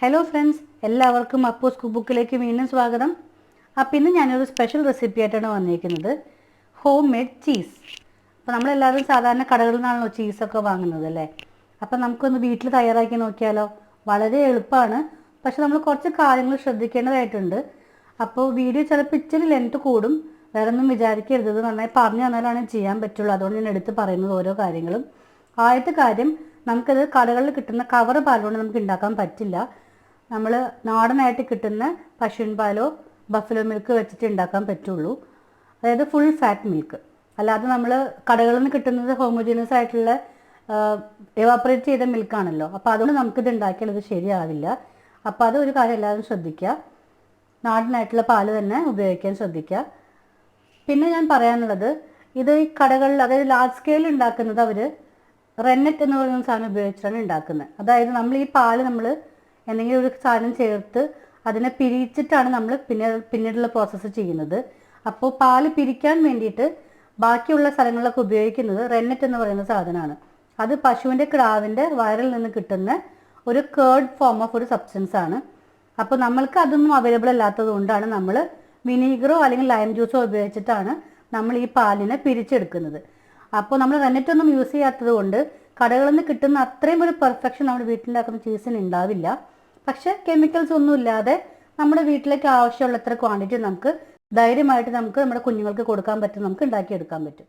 Hello friends, എല്ലാവർക്കും Appus cook ബുക്കിലേക്ക് വീണ്ടും സ്വാഗതം. അപ്പോൾ ഇന്ന് ഞാനൊരു സ്പെഷ്യൽ റെസിപ്പി ആയിട്ടാണ് വന്നിരിക്കുന്നത്, ഹോം മെയ്ഡ് ചീസ്. അപ്പോൾ നമ്മളെല്ലാവരും സാധാരണ കടകളിൽ നിന്നാണല്ലോ ചീസൊക്കെ വാങ്ങുന്നത് അല്ലേ. അപ്പോൾ നമുക്കൊന്ന് വീട്ടിൽ തയ്യാറാക്കി നോക്കിയാലോ. വളരെ എളുപ്പമാണ്, പക്ഷെ നമ്മൾ കുറച്ച് കാര്യങ്ങൾ ശ്രദ്ധിക്കേണ്ടതായിട്ടുണ്ട്. അപ്പോൾ വീഡിയോ ചിലപ്പോൾ ഇച്ചിരി ലെങ്ത് കൂടും, വേറെ ഒന്നും വിചാരിക്കരുത്. നന്നായി പറഞ്ഞു തന്നാലാണ് ചെയ്യാൻ പറ്റുള്ളൂ. അതുകൊണ്ട് ഞാൻ എടുത്ത് പറയുന്നത് ഓരോ കാര്യങ്ങളും. ആദ്യത്തെ കാര്യം, നമുക്കത് കടകളിൽ കിട്ടുന്ന കവർ പാലുകൊണ്ട് നമുക്ക് ഉണ്ടാക്കാൻ പറ്റില്ല. നമ്മൾ നാടനായിട്ട് കിട്ടുന്ന പശുവിൻ പാലോ ബഫലോ മിൽക്ക് വെച്ചിട്ട് ഉണ്ടാക്കാൻ പറ്റുള്ളൂ. അതായത് ഫുൾ ഫാറ്റ് മിൽക്ക്. അല്ലാതെ നമ്മൾ കടകളിൽ നിന്ന് കിട്ടുന്നത് ഹോമോജീനിയസ് ആയിട്ടുള്ള എവാപ്പറേറ്റ് ചെയ്ത മിൽക്കാണല്ലോ. അപ്പോൾ അതുകൊണ്ട് നമുക്കിത് ഉണ്ടാക്കിയാൽ ഇത് ശരിയാവില്ല. അപ്പോൾ അതൊരു കാര്യം എല്ലാവരും ശ്രദ്ധിക്കുക, നാടനായിട്ടുള്ള പാല് തന്നെ ഉപയോഗിക്കാൻ ശ്രദ്ധിക്കുക. പിന്നെ ഞാൻ പറയാനുള്ളത്, ഇത് ഈ കടകളിൽ, അതായത് ലാർജ് സ്കെയിലിൽ ഉണ്ടാക്കുന്നത് അവർ റെന്നറ്റ് എന്ന് പറയുന്ന സാധനം ഉപയോഗിച്ചിട്ടാണ് ഉണ്ടാക്കുന്നത്. അതായത് നമ്മൾ ഈ പാല് നമ്മൾ എന്തെങ്കിലും ഒരു സാധനം ചേർത്ത് അതിനെ പിരിച്ചിട്ടാണ് നമ്മൾ പിന്നീടുള്ള പ്രോസസ്സ് ചെയ്യുന്നത്. അപ്പോൾ പാല് പിരിക്കാൻ വേണ്ടിയിട്ട് ബാക്കിയുള്ള സ്ഥലങ്ങളിലൊക്കെ ഉപയോഗിക്കുന്നത് റെന്നറ്റ് എന്ന് പറയുന്ന സാധനമാണ്. അത് പശുവിൻ്റെ കിടാവിൻ്റെ വയറിൽ നിന്ന് കിട്ടുന്ന ഒരു കേർഡ് ഫോം ഓഫ് ഒരു സബ്സ്റ്റൻസ് ആണ്. അപ്പോൾ നമ്മൾക്ക് അതൊന്നും അവൈലബിൾ അല്ലാത്തത് കൊണ്ടാണ് നമ്മൾ വിനീഗറോ അല്ലെങ്കിൽ ലൈം ജ്യൂസോ ഉപയോഗിച്ചിട്ടാണ് നമ്മൾ ഈ പാലിനെ പിരിച്ചെടുക്കുന്നത്. അപ്പോൾ നമ്മൾ റെന്നറ്റൊന്നും യൂസ് ചെയ്യാത്തത് കൊണ്ട് കടകളിൽ നിന്ന് കിട്ടുന്ന അത്രയും ഒരു പെർഫെക്ഷൻ നമ്മുടെ വീട്ടിലുണ്ടാക്കുന്ന ചീസിന് ഉണ്ടാവില്ല. പക്ഷേ കെമിക്കൽസ് ഒന്നും ഇല്ലാതെ നമ്മുടെ വീട്ടിലേക്ക് ആവശ്യമുള്ള എത്ര ക്വാണ്ടിറ്റി നമുക്ക് ധൈര്യമായിട്ട് നമ്മുടെ കുഞ്ഞുങ്ങൾക്ക് കൊടുക്കാൻ പറ്റും, നമുക്ക് ഉണ്ടാക്കിയെടുക്കാൻ പറ്റും.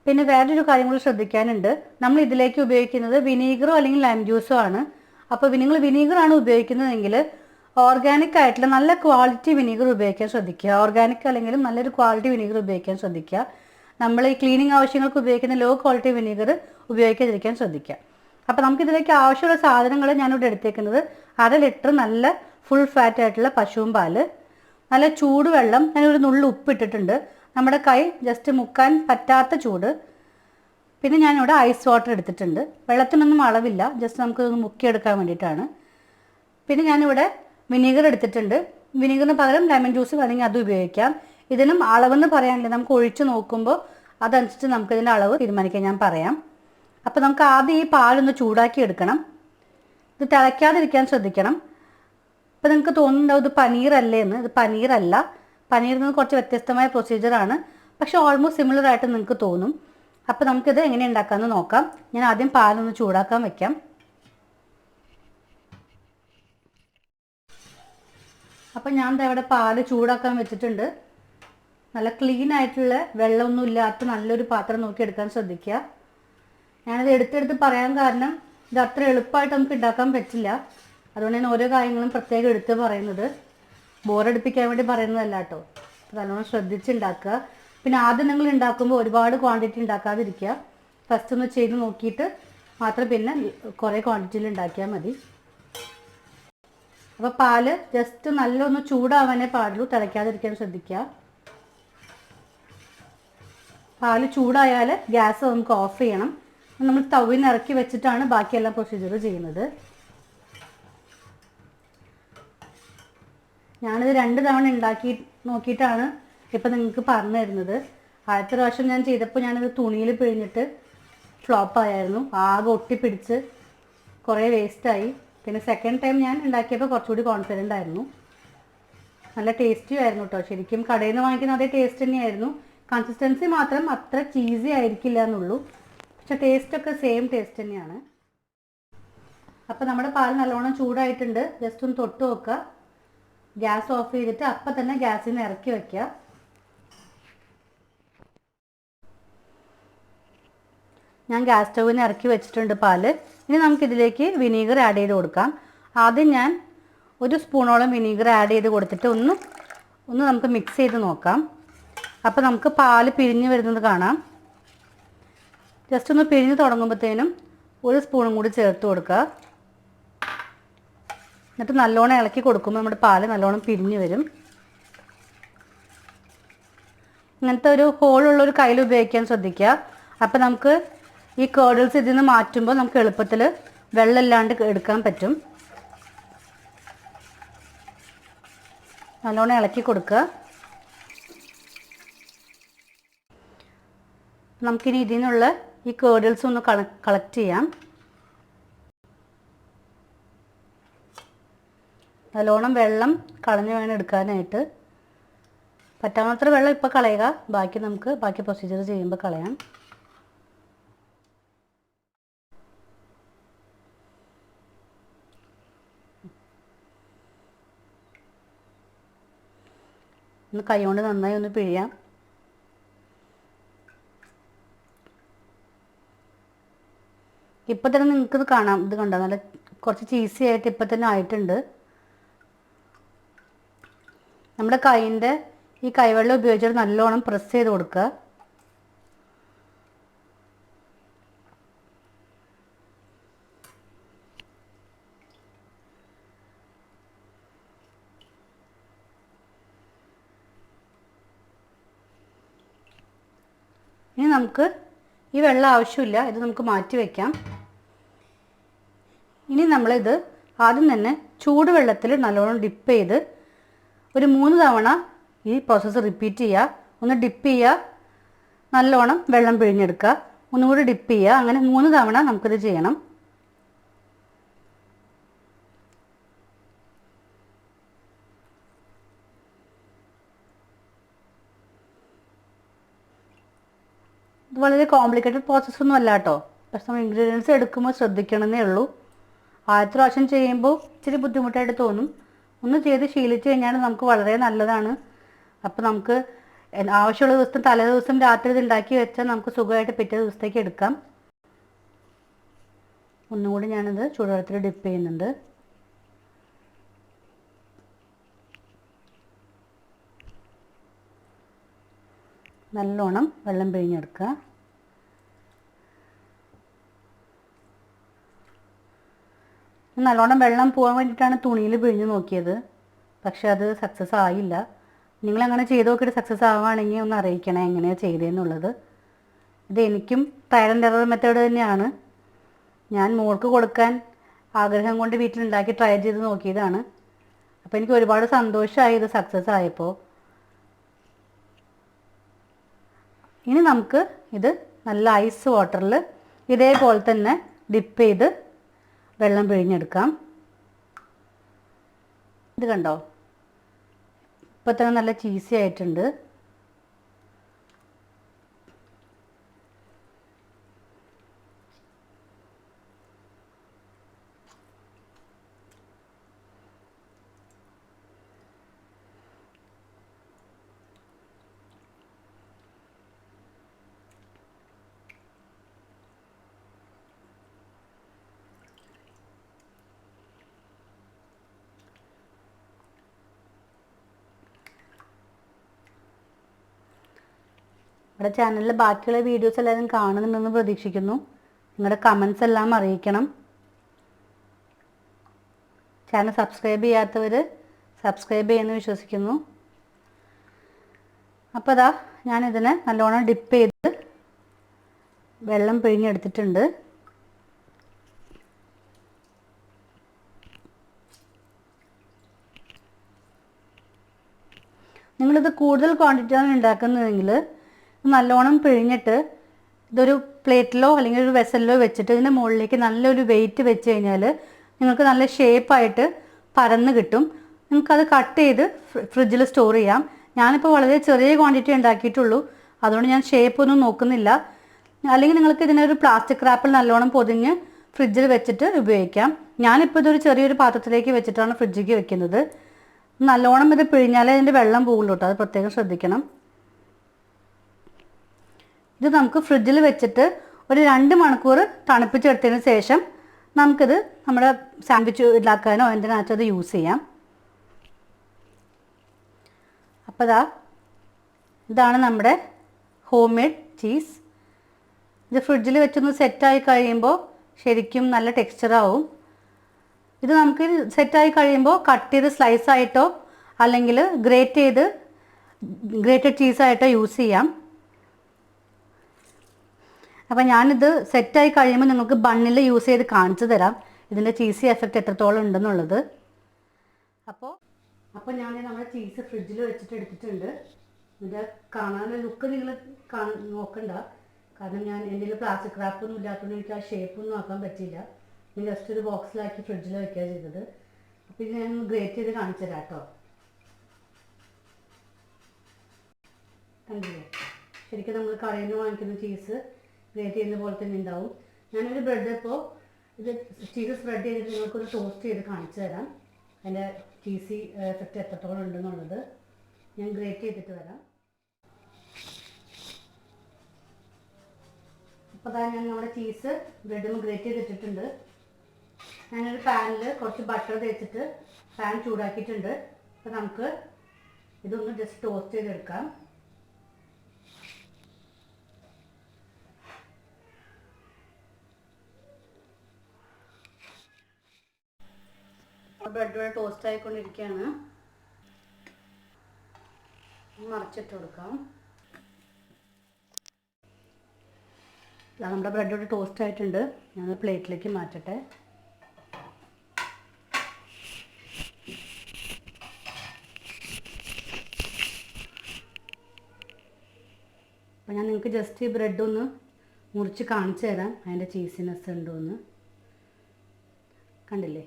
പിന്നെ വേറൊരു കാര്യം കൂടി ശ്രദ്ധിക്കാനുണ്ട്. നമ്മൾ ഇതിലേക്ക് ഉപയോഗിക്കുന്നത് വിനീഗറോ അല്ലെങ്കിൽ ലൈം ജ്യൂസോ ആണ്. അപ്പോൾ നിങ്ങൾ വിനീഗറാണ് ഉപയോഗിക്കുന്നതെങ്കിൽ ഓർഗാനിക് ആയിട്ടുള്ള നല്ല ക്വാളിറ്റി വിനീഗർ ഉപയോഗിക്കാൻ ശ്രദ്ധിക്കുക. ഓർഗാനിക് അല്ലെങ്കിലും നല്ലൊരു ക്വാളിറ്റി വിനീഗർ ഉപയോഗിക്കാൻ ശ്രദ്ധിക്കുക. നമ്മൾ ഈ ക്ലീനിങ് ആവശ്യങ്ങൾക്ക് ഉപയോഗിക്കുന്ന ലോ ക്വാളിറ്റി വിനീഗർ ഉപയോഗിക്കാതിരിക്കാൻ ശ്രദ്ധിക്കുക. അപ്പോൾ നമുക്കിതിലേക്ക് ആവശ്യമുള്ള സാധനങ്ങൾ ഞാനിവിടെ എടുത്തേക്കുന്നത് 1/2 ലിറ്റർ നല്ല ഫുൾ ഫാറ്റ് ആയിട്ടുള്ള പശുവും പാല്, നല്ല ചൂടുവെള്ളം, ഞാനൊരു നുള്ളു ഉപ്പ് ഇട്ടിട്ടുണ്ട്, നമ്മുടെ കൈ ജസ്റ്റ് മുക്കാൻ പറ്റാത്ത ചൂട്. പിന്നെ ഞാനിവിടെ ഐസ് വാട്ടർ എടുത്തിട്ടുണ്ട്. വെള്ളത്തിനൊന്നും അളവില്ല, ജസ്റ്റ് നമുക്കൊന്ന് മുക്കിയെടുക്കാൻ വേണ്ടിയിട്ടാണ്. പിന്നെ ഞാനിവിടെ വിനീഗർ എടുത്തിട്ടുണ്ട്. വിനീഗറിന് പകരം ലെമൺ ജ്യൂസ് വേണമെങ്കിൽ അത് ഉപയോഗിക്കാം. ഇതിനും അളവെന്ന് പറയാനില്ല, നമുക്ക് ഒഴിച്ച് നോക്കുമ്പോൾ അതനുസരിച്ച് നമുക്കിതിൻ്റെ അളവ് തീരുമാനിക്കാൻ ഞാൻ പറയാം. അപ്പോൾ നമുക്ക് ആദ്യം ഈ പാലൊന്ന് ചൂടാക്കി എടുക്കണം. ഇത് തിളയ്ക്കാതിരിക്കാൻ ശ്രദ്ധിക്കണം. അപ്പോൾ നിങ്ങൾക്ക് തോന്നുന്നുണ്ടാവും ഇത് പനീറല്ലേ എന്ന്. ഇത് പനീറല്ല. പനീറിൽ നിന്ന് കുറച്ച് വ്യത്യസ്തമായ പ്രൊസീജിയറാണ്, പക്ഷേ ഓൾമോസ്റ്റ് സിമിലർ ആയിട്ട് നിങ്ങൾക്ക് തോന്നും. അപ്പോൾ നമുക്കിത് എങ്ങനെ ഉണ്ടാക്കാമെന്ന് നോക്കാം. ഞാൻ ആദ്യം പാലൊന്ന് ചൂടാക്കാൻ വയ്ക്കാം. അപ്പം ഞാൻ ഇവിടെ പാല് ചൂടാക്കാൻ വെച്ചിട്ടുണ്ട്. നല്ല ക്ലീൻ ആയിട്ടുള്ള വെള്ളമൊന്നും ഇല്ലാത്ത നല്ലൊരു പാത്രം നോക്കി എടുക്കാൻ ശ്രദ്ധിക്കുക. ഞാനത് എടുത്തെടുത്ത് പറയാൻ കാരണം ഇത് അത്ര എളുപ്പമായിട്ട് നമുക്ക് ഉണ്ടാക്കാൻ പറ്റില്ല. അതുകൊണ്ട് ഞാൻ ഓരോ കാര്യങ്ങളും പ്രത്യേകം എടുത്ത് പറയുന്നത്, ബോറടിപ്പിക്കാൻ വേണ്ടി പറയുന്നതല്ല കേട്ടോ. നല്ലോണം ശ്രദ്ധിച്ചുണ്ടാക്കുക. പിന്നെ ആദ്യം നിങ്ങൾ ഉണ്ടാക്കുമ്പോൾ ഒരുപാട് ക്വാണ്ടിറ്റി ഉണ്ടാക്കാതിരിക്കുക. ഫസ്റ്റ് ഒന്ന് ചെയ്ത് നോക്കിയിട്ട് മാത്രം പിന്നെ കുറേ ക്വാണ്ടിറ്റിയിൽ ഉണ്ടാക്കിയാൽ മതി. അപ്പോൾ പാല് ജസ്റ്റ് നല്ലൊന്ന് ചൂടാവാനേ പാടുള്ളൂ, തിളയ്ക്കാതിരിക്കാൻ ശ്രദ്ധിക്കുക. പാല് ചൂടായാൽ ഗ്യാസ് നമുക്ക് ഓഫ് ചെയ്യണം. നമ്മൾ തവിന് ഇറക്കി വെച്ചിട്ടാണ് ബാക്കിയെല്ലാം പ്രൊസീജിയർ ചെയ്യുന്നത്. ഞാനിത് 2 തവണ ഉണ്ടാക്കി നോക്കിയിട്ടാണ് ഇപ്പം നിങ്ങൾക്ക് പറഞ്ഞു തരുന്നത്. ആദ്യത്തെ പ്രാവശ്യം ഞാൻ ചെയ്തപ്പോൾ ഞാനിത് തുണിയിൽ പിഴിഞ്ഞിട്ട് ഫ്ലോപ്പായിരുന്നു, ആകെ ഒട്ടിപ്പിടിച്ച് കുറേ വേസ്റ്റായി. പിന്നെ സെക്കൻഡ് ടൈം ഞാൻ ഉണ്ടാക്കിയപ്പോൾ കുറച്ചുകൂടി കോൺഫിഡൻ്റ് ആയിരുന്നു. നല്ല ടേസ്റ്റിയും ആയിരുന്നു കേട്ടോ. ശരിക്കും കടയിൽ നിന്ന് വാങ്ങിക്കുന്ന അതേ ടേസ്റ്റ് തന്നെയായിരുന്നു. കൺസിസ്റ്റൻസി മാത്രം അത്ര ചീസി ആയിരിക്കില്ല എന്നുള്ളൂ, പക്ഷെ ടേസ്റ്റൊക്കെ സെയിം ടേസ്റ്റ് തന്നെയാണ്. അപ്പോൾ നമ്മുടെ പാൽ നല്ലോണം ചൂടായിട്ടുണ്ട്. ജസ്റ്റ് ഒന്ന് തൊട്ട് നോക്കുക. ഗ്യാസ് ഓഫ് ചെയ്തിട്ട് അപ്പം തന്നെ ഗ്യാസിൽ നിന്ന് ഇറക്കി വയ്ക്കുക. ഞാൻ ഗ്യാസ് സ്റ്റൗവിൽ നിന്ന് ഇറക്കി വെച്ചിട്ടുണ്ട് പാല്. ഇനി നമുക്കിതിലേക്ക് വിനീഗർ ആഡ് ചെയ്ത് കൊടുക്കാം. ആദ്യം ഞാൻ 1 സ്പൂണോളം വിനീഗർ ആഡ് ചെയ്ത് കൊടുത്തിട്ട് ഒന്ന് നമുക്ക് മിക്സ് ചെയ്ത് നോക്കാം. അപ്പോൾ നമുക്ക് പാല് പിരിഞ്ഞ് വരുന്നത് കാണാം. ജസ്റ്റ് ഒന്ന് പിരിഞ്ഞ് തുടങ്ങുമ്പോഴത്തേനും 1 സ്പൂണും കൂടി ചേർത്ത് കൊടുക്കുക. എന്നിട്ട് നല്ലോണം ഇളക്കി കൊടുക്കുമ്പോൾ നമ്മുടെ പാല് നല്ലോണം പിരിഞ്ഞ് വരും. ഇങ്ങനത്തെ ഒരു ഹോളുള്ളൊരു കയ്യിൽ ഉപയോഗിക്കാൻ ശ്രദ്ധിക്കുക. അപ്പോൾ നമുക്ക് ഈ കേർഡിൽസ് ഇതിൽ നിന്ന് മാറ്റുമ്പോൾ നമുക്ക് എളുപ്പത്തിൽ വെള്ളമില്ലാണ്ട് എടുക്കാൻ പറ്റും. നല്ലോണം ഇളക്കി കൊടുക്കുക. നമുക്കിനി ഇതിനുള്ള ഈ കേർഡിൽസ് ഒന്ന് കളക്ട് ചെയ്യാം. നല്ലോണം വെള്ളം കളഞ്ഞ് വേണം എടുക്കാനായിട്ട്. പറ്റാവുന്നത്ര വെള്ളം ഇപ്പോൾ കളയുക, ബാക്കി പ്രൊസീജിയർ ചെയ്യുമ്പോൾ കളയാം. ഒന്ന് കൈ കൊണ്ട് നന്നായി ഒന്ന് പിഴിയാം. ഇപ്പം തന്നെ നിങ്ങൾക്കിത് കാണാം, ഇത് കണ്ടോ, നല്ല കുറച്ച് ചീസി ആയിട്ട് ഇപ്പം തന്നെ ആയിട്ടുണ്ട്. നമ്മുടെ കൈയിൻ്റെ ഈ കൈവെള്ളം ഉപയോഗിച്ചിട്ട് നല്ലോണം പ്രസ് ചെയ്ത് കൊടുക്കുക. ഇനി നമുക്ക് ഈ വെള്ളം ആവശ്യമില്ല, ഇത് നമുക്ക് മാറ്റി വയ്ക്കാം. ഇനി നമ്മളിത് ആദ്യം തന്നെ ചൂടുവെള്ളത്തിൽ നല്ലോണം ഡിപ്പ് ചെയ്ത് ഒരു 3 തവണ ഈ പ്രോസസ്സ് റിപ്പീറ്റ് ചെയ്യുക. ഒന്ന് ഡിപ്പ് ചെയ്യുക, നല്ലോണം വെള്ളം പിഴിഞ്ഞെടുക്കുക, ഒന്നുകൂടി ഡിപ്പ് ചെയ്യുക. അങ്ങനെ 3 തവണ നമുക്കിത് ചെയ്യണം. ഇത് വളരെ കോംപ്ലിക്കേറ്റഡ് പ്രോസസ്സൊന്നും അല്ല കേട്ടോ. പക്ഷെ നമ്മൾ ഇൻഗ്രീഡിയൻസ് എടുക്കുമ്പോൾ ശ്രദ്ധിക്കണമെന്നേ ഉള്ളൂ. ആദ്യത്തെ പ്രാവശ്യം ചെയ്യുമ്പോൾ ഇച്ചിരി ബുദ്ധിമുട്ടായിട്ട് തോന്നും. ഒന്ന് ചെയ്ത് ശീലിച്ച് കഴിഞ്ഞാൽ നമുക്ക് വളരെ നല്ലതാണ്. അപ്പോൾ നമുക്ക് ആവശ്യമുള്ള ദിവസം തലേ ദിവസം രാത്രി ഇത് ഉണ്ടാക്കി വെച്ചാൽ നമുക്ക് സുഖമായിട്ട് പിറ്റേ ദിവസത്തേക്ക് എടുക്കാം. ഒന്നുകൂടി ഞാനിത് ചൂടുവെള്ളത്തിൽ ഡിപ്പ് ചെയ്യുന്നുണ്ട്. നല്ലോണം വെള്ളം പിഴിഞ്ഞെടുക്കുക. നല്ലോണം വെള്ളം പോകാൻ വേണ്ടിയിട്ടാണ് തുണിയിൽ പിഴിഞ്ഞ് നോക്കിയത്. പക്ഷെ അത് സക്സസ് ആയില്ല. നിങ്ങളങ്ങനെ ചെയ്ത് നോക്കിയിട്ട് സക്സസ് ആവുകയാണെങ്കിൽ ഒന്ന് അറിയിക്കണേ എങ്ങനെയാണ് ചെയ്തതെന്നുള്ളത്. ഇത് എനിക്കും ട്രയൽ ആൻഡ് എറർ മെത്തേഡ് തന്നെയാണ്. ഞാൻ മോൾക്ക് കൊടുക്കാൻ ആഗ്രഹം കൊണ്ട് വീട്ടിലുണ്ടാക്കി ട്രൈ ചെയ്ത് നോക്കിയതാണ്. അപ്പോൾ എനിക്ക് ഒരുപാട് സന്തോഷമായി ഇത് സക്സസ് ആയപ്പോൾ. ഇനി നമുക്ക് ഇത് നല്ല ഐസ് വാട്ടറിൽ ഇതേപോലെ തന്നെ ഡിപ്പ് ചെയ്ത് വെള്ളം പിഴിഞ്ഞെടുക്കാം. ഇത് കണ്ടോ, ഇപ്പോൾ തന്നെ നല്ല ചീസി ആയിട്ടുണ്ട്. നമ്മുടെ ചാനലിൽ ബാക്കിയുള്ള വീഡിയോസ് എല്ലാവരും കാണുന്നുണ്ടെന്ന് പ്രതീക്ഷിക്കുന്നു. നിങ്ങളുടെ കമൻസ് എല്ലാം അറിയിക്കണം. ചാനൽ സബ്സ്ക്രൈബ് ചെയ്യാത്തവർ സബ്സ്ക്രൈബ് ചെയ്യുമെന്ന് വിശ്വസിക്കുന്നു. അപ്പോൾ അതാ ഞാനിതിനെ നല്ലോണം ഡിപ്പ് ചെയ്ത് വെള്ളം പിഴിഞ്ഞെടുത്തിട്ടുണ്ട്. നിങ്ങളിത് കൂടുതൽ ക്വാണ്ടിറ്റിയാണ് ഉണ്ടാക്കുന്നതെങ്കിൽ നല്ലോണം പിഴിഞ്ഞിട്ട് ഇതൊരു പ്ലേറ്റിലോ അല്ലെങ്കിൽ ഒരു വെസലിലോ വെച്ചിട്ട് ഇതിൻ്റെ മുകളിലേക്ക് നല്ലൊരു വെയിറ്റ് വെച്ച് കഴിഞ്ഞാൽ നിങ്ങൾക്ക് നല്ല ഷേപ്പായിട്ട് പരന്ന് കിട്ടും. നിങ്ങൾക്കത് കട്ട് ചെയ്ത് ഫ്രിഡ്ജിൽ സ്റ്റോർ ചെയ്യാം. ഞാനിപ്പോൾ വളരെ ചെറിയ ക്വാണ്ടിറ്റി ഉണ്ടാക്കിയിട്ടുള്ളൂ, അതുകൊണ്ട് ഞാൻ ഷേപ്പൊന്നും നോക്കുന്നില്ല. അല്ലെങ്കിൽ നിങ്ങൾക്ക് ഇതിനൊരു പ്ലാസ്റ്റിക് റാപ്പിൽ നല്ലോണം പൊതിഞ്ഞ് ഫ്രിഡ്ജിൽ വെച്ചിട്ട് ഉപയോഗിക്കാം. ഞാനിപ്പോൾ ഇതൊരു ചെറിയൊരു പാത്രത്തിലേക്ക് വെച്ചിട്ടാണ് ഫ്രിഡ്ജിലേക്ക് വെക്കുന്നത്. നല്ലോണം ഇത് പിഴിഞ്ഞാലേ അതിൻ്റെ വെള്ളം പോകുള്ളൂ കേട്ടോ, അത് പ്രത്യേകം ശ്രദ്ധിക്കണം. ഇത് നമുക്ക് ഫ്രിഡ്ജിൽ വെച്ചിട്ട് ഒരു 2 മണിക്കൂർ തണുപ്പിച്ചെടുത്തതിന് ശേഷം നമുക്കിത് നമ്മുടെ സാൻഡ്വിച്ച് ഉണ്ടാക്കാനോ എന്തിനാച്ചോ അത് യൂസ് ചെയ്യാം. അപ്പോൾ ഇതാണ് നമ്മുടെ ഹോം മെയ്ഡ് ചീസ്. ഇത് ഫ്രിഡ്ജിൽ വെച്ചൊന്ന് സെറ്റായി കഴിയുമ്പോൾ ശരിക്കും നല്ല ടെക്സ്ചറാവും. ഇത് നമുക്ക് സെറ്റായി കഴിയുമ്പോൾ കട്ട് ചെയ്ത് സ്ലൈസായിട്ടോ അല്ലെങ്കിൽ ഗ്രേറ്റഡ് ചീസായിട്ടോ യൂസ് ചെയ്യാം. അപ്പോൾ ഞാനിത് സെറ്റായി കഴിയുമ്പോൾ നിങ്ങൾക്ക് ബണ്ണിൽ യൂസ് ചെയ്ത് കാണിച്ചു തരാം ഇതിൻ്റെ ചീസി എഫക്റ്റ് എത്രത്തോളം ഉണ്ടെന്നുള്ളത്. അപ്പോൾ ഞാൻ നമ്മുടെ ചീസ് ഫ്രിഡ്ജിൽ വെച്ചിട്ട് എടുത്തിട്ടുണ്ട്. ഇതിൻ്റെ കാണാനുള്ള ലുക്ക് നിങ്ങൾ നോക്കണ്ട, കാരണം ഞാൻ എൻ്റെ പ്ലാസ്റ്റിക് റാപ്പൊന്നും ഇല്ലാത്തതുകൊണ്ട് എനിക്ക് ആ ഷേപ്പൊന്നും ആക്കാൻ പറ്റില്ല. ഞാൻ ജസ്റ്റ് ഒരു ബോക്സിലാക്കി ഫ്രിഡ്ജിൽ വയ്ക്കുകയാണ് ചെയ്തത്. അപ്പോൾ ഇത് ഞാൻ ഗ്രേറ്റ് ചെയ്ത് കാണിച്ചു തരാം കേട്ടോ. കണ്ടില്ലേ, ശരിക്കും നമ്മൾ കടയിൽ നിന്ന് വാങ്ങിക്കുന്ന ചീസ് ഗ്രേറ്റ് ചെയ്യുന്ന പോലെ തന്നെ ഉണ്ടാവും. ഞാനൊരു ബ്രെഡ് ഇപ്പോൾ ഇത് ചീസ് സ്പ്രെഡ് ചെയ്തിട്ട് നിങ്ങൾക്കൊന്ന് ടോസ്റ്റ് ചെയ്ത് കാണിച്ചു തരാം. അതിൻ്റെ ചീസി എഫക്റ്റ് എത്രത്തോളം ഉണ്ടെന്നുള്ളത് ഞാൻ ഗ്രേറ്റ് ചെയ്തിട്ട് വരാം. അപ്പോൾ അതാ ഞാൻ നമ്മുടെ ചീസ് ബ്രെഡൊന്ന് ഗ്രേറ്റ് ചെയ്തിട്ടിട്ടുണ്ട്. ഞാനൊരു പാനിൽ കുറച്ച് ബട്ടർ തേച്ചിട്ട് പാൻ ചൂടാക്കിയിട്ടുണ്ട്. അപ്പോൾ നമുക്ക് ഇതൊന്ന് ജസ്റ്റ് ടോസ്റ്റ് ചെയ്തെടുക്കാം. ബ്രെഡ് ഇവിടെ ടോസ്റ്റ് ആയിക്കൊണ്ടിരിക്കുകയാണ്. മറിച്ചിട്ട് കൊടുക്കാം. നമ്മുടെ ബ്രെഡ് ഇവിടെ ടോസ്റ്റ് ആയിട്ടുണ്ട്. ഞാൻ പ്ലേറ്റിലേക്ക് മാറ്റട്ടെ. അപ്പോൾ ഞാൻ നിങ്ങൾക്ക് ജസ്റ്റ് ഈ ബ്രെഡ് ഒന്ന് മുറിച്ച് കാണിച്ചു തരാം, അതിൻ്റെ ചീസിനെസ് ഉണ്ടോ എന്ന്. കണ്ടില്ലേ,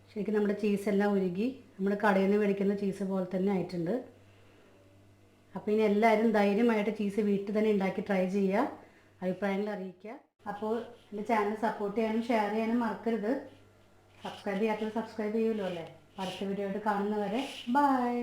ശരിക്കും നമ്മുടെ ചീസെല്ലാം ഉരുകി നമ്മുടെ കടയിൽ നിന്ന് മേടിക്കുന്ന ചീസ് പോലെ തന്നെ ആയിട്ടുണ്ട്. അപ്പോൾ ഇനി എല്ലാവരും ധൈര്യമായിട്ട് ചീസ് വീട്ടിൽ തന്നെ ഉണ്ടാക്കി ട്രൈ ചെയ്യുക, അഭിപ്രായങ്ങൾ അറിയിക്കുക. അപ്പോൾ എൻ്റെ ചാനൽ സപ്പോർട്ട് ചെയ്യാനും ഷെയർ ചെയ്യാനും മറക്കരുത്. സബ്സ്ക്രൈബ് ചെയ്യാത്തത് സബ്സ്ക്രൈബ് ചെയ്യുമല്ലോ അല്ലേ. അടുത്ത വീഡിയോ ആയിട്ട് കാണുന്നവരെ ബൈ.